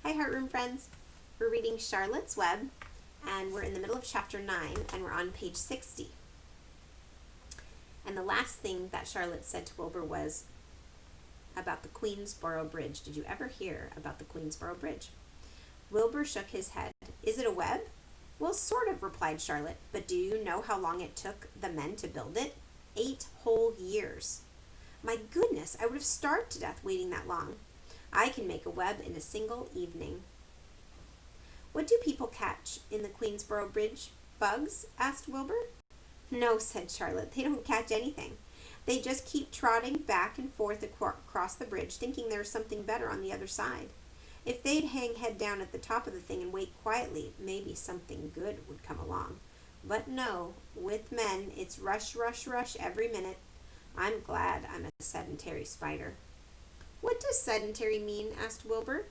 Hi, Heartroom friends. We're reading Charlotte's Web, and we're in the middle of chapter 9, and we're on page 60. And the last thing that Charlotte said to Wilbur was about the Queensboro Bridge. Did you ever hear about the Queensboro Bridge? Wilbur shook his head. Is it a web? Well, sort of, replied Charlotte, but do you know how long it took the men to build it? 8 whole years. My goodness, I would have starved to death waiting that long. I can make a web in a single evening. What do people catch in the Queensboro Bridge? Bugs? Asked Wilbur. No, said Charlotte, they don't catch anything. They just keep trotting back and forth across the bridge, thinking there's something better on the other side. If they'd hang head down at the top of the thing and wait quietly, maybe something good would come along. But no, with men, it's rush, rush, rush every minute. I'm glad I'm a sedentary spider. What does sedentary mean? Asked Wilbur.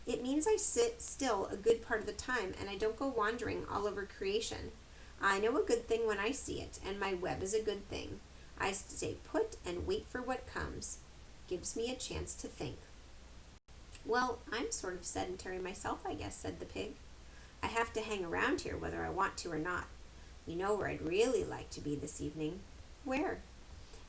It means I sit still a good part of the time and I don't go wandering all over creation. I know a good thing when I see it, and my web is a good thing. I stay put and wait for what comes. Gives me a chance to think. Well, I'm sort of sedentary myself, I guess, said the pig. I have to hang around here whether I want to or not. You know where I'd really like to be this evening? Where?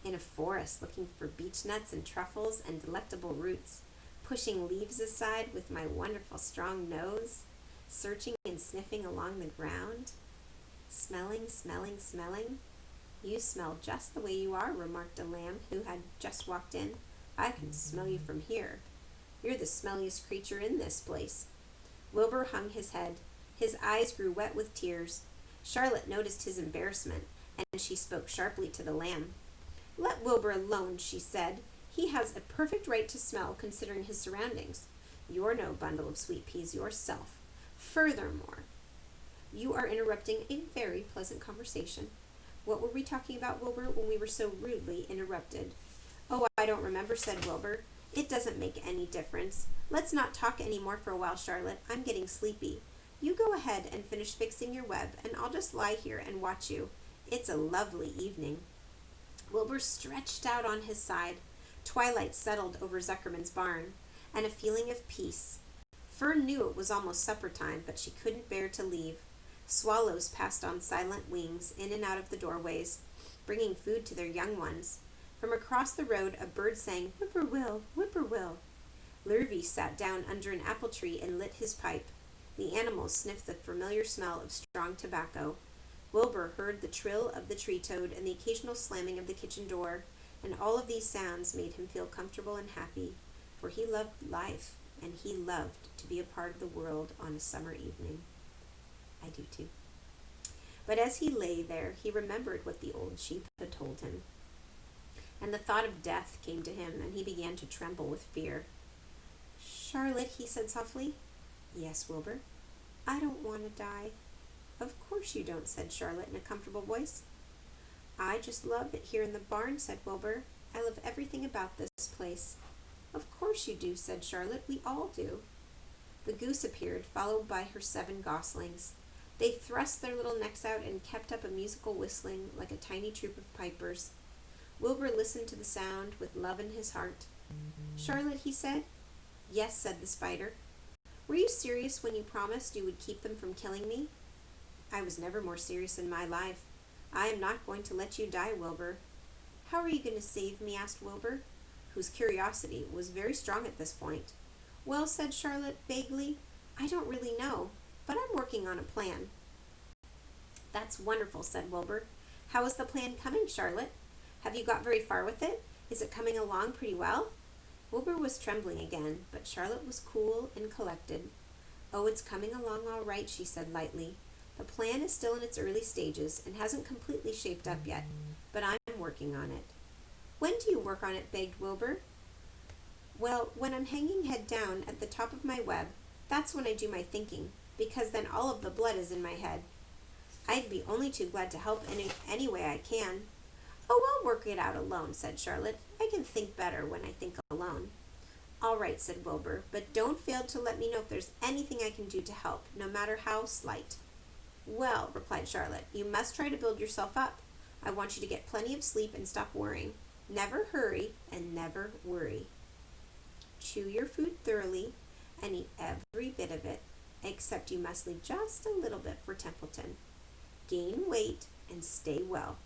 In a forest, looking for beech nuts and truffles and delectable roots, pushing leaves aside with my wonderful strong nose, searching and sniffing along the ground. Smelling, smelling, smelling. You smell just the way you are, remarked a lamb who had just walked in. I can smell you from here. You're the smelliest creature in this place. Wilbur hung his head. His eyes grew wet with tears. Charlotte noticed his embarrassment, and she spoke sharply to the lamb. Let Wilbur alone, she said. He has a perfect right to smell, considering his surroundings. You're no bundle of sweet peas yourself. Furthermore, you are interrupting a very pleasant conversation. What were we talking about, Wilbur, when we were so rudely interrupted? Oh, I don't remember, said Wilbur. It doesn't make any difference. Let's not talk any more for a while, Charlotte. I'm getting sleepy. You go ahead and finish fixing your web, and I'll just lie here and watch you. It's a lovely evening. Wilbur stretched out on his side. Twilight settled over Zuckerman's barn, and a feeling of peace. Fern knew it was almost supper time, but she couldn't bear to leave. Swallows passed on silent wings in and out of the doorways, bringing food to their young ones. From across the road a bird sang, "Whip-poor-will, whip-poor-will." Lurvy sat down under an apple tree and lit his pipe. The animals sniffed the familiar smell of strong tobacco. Wilbur heard the trill of the tree toad and the occasional slamming of the kitchen door, and all of these sounds made him feel comfortable and happy, for he loved life, and he loved to be a part of the world on a summer evening. I do too. But as he lay there, he remembered what the old sheep had told him, and the thought of death came to him, and he began to tremble with fear. Charlotte, he said softly. Yes, Wilbur. I don't want to die. Of course you don't, said Charlotte in a comfortable voice. I just love it here in the barn, said Wilbur. I love everything about this place. Of course you do, said Charlotte. We all do. The goose appeared, followed by her 7 goslings. They thrust their little necks out and kept up a musical whistling like a tiny troop of pipers. Wilbur listened to the sound with love in his heart. Charlotte, he said. Yes, said the spider. Were you serious when you promised you would keep them from killing me? I was never more serious in my life. I am not going to let you die, Wilbur. How are you going to save me? Asked Wilbur, whose curiosity was very strong at this point. Well, said Charlotte vaguely, I don't really know, but I'm working on a plan. That's wonderful, said Wilbur. How is the plan coming, Charlotte? Have you got very far with it? Is it coming along pretty well? Wilbur was trembling again, but Charlotte was cool and collected. Oh, it's coming along all right, she said lightly. The plan is still in its early stages and hasn't completely shaped up yet, but I'm working on it. When do you work on it? Begged Wilbur. Well, when I'm hanging head down at the top of my web, that's when I do my thinking, because then all of the blood is in my head. I'd be only too glad to help any way I can. Oh, I'll work it out alone, said Charlotte. I can think better when I think alone. All right, said Wilbur, but don't fail to let me know if there's anything I can do to help, no matter how slight. Well, replied Charlotte, you must try to build yourself up. I want you to get plenty of sleep and stop worrying. Never hurry and never worry. Chew your food thoroughly and eat every of it, except you must leave just a little bit for Templeton. Gain weight and stay well,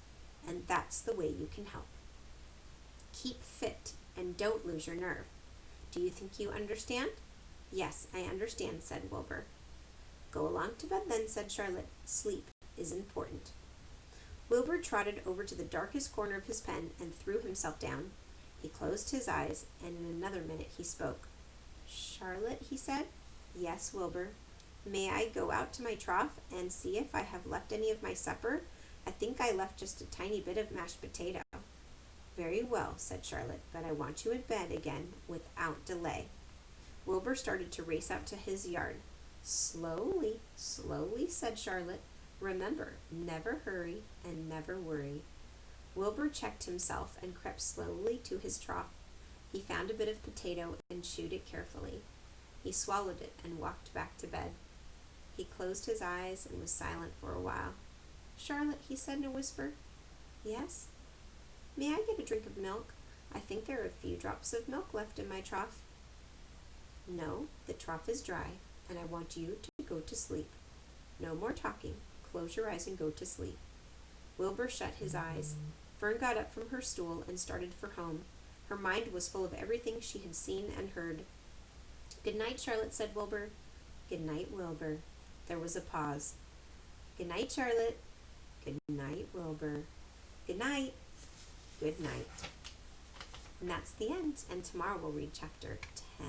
and that's the way you can help. Keep fit and don't lose your nerve. Do you think you understand? Yes, I understand, said Wilbur. Go along to bed then, said Charlotte. Sleep is important. Wilbur trotted over to the darkest corner of his pen and threw himself down. He closed his eyes, and in another minute he spoke. Charlotte, he said. Yes, Wilbur. May I go out to my trough and see if I have left any of my supper? I think I left just a tiny bit of mashed potato. Very well, said Charlotte, but I want you in bed again without delay. Wilbur started to race out to his yard. Slowly, slowly, said Charlotte. Remember, never hurry and never worry. Wilbur checked himself and crept slowly to his trough. He found a bit of potato and chewed it carefully. He swallowed it and walked back to bed. He closed his eyes and was silent for a while. Charlotte, he said in a whisper. Yes? May I get a drink of milk? I think there are a few drops of milk left in my trough. No, the trough is dry, and I want you to go to sleep. No more talking. Close your eyes and go to sleep. Wilbur shut his eyes. Fern got up from her stool and started for home. Her mind was full of everything she had seen and heard. Good night, Charlotte, said Wilbur. Good night, Wilbur. There was a pause. Good night, Charlotte. Good night, Wilbur. Good night. Good night. And that's the end. And tomorrow we'll read chapter 10.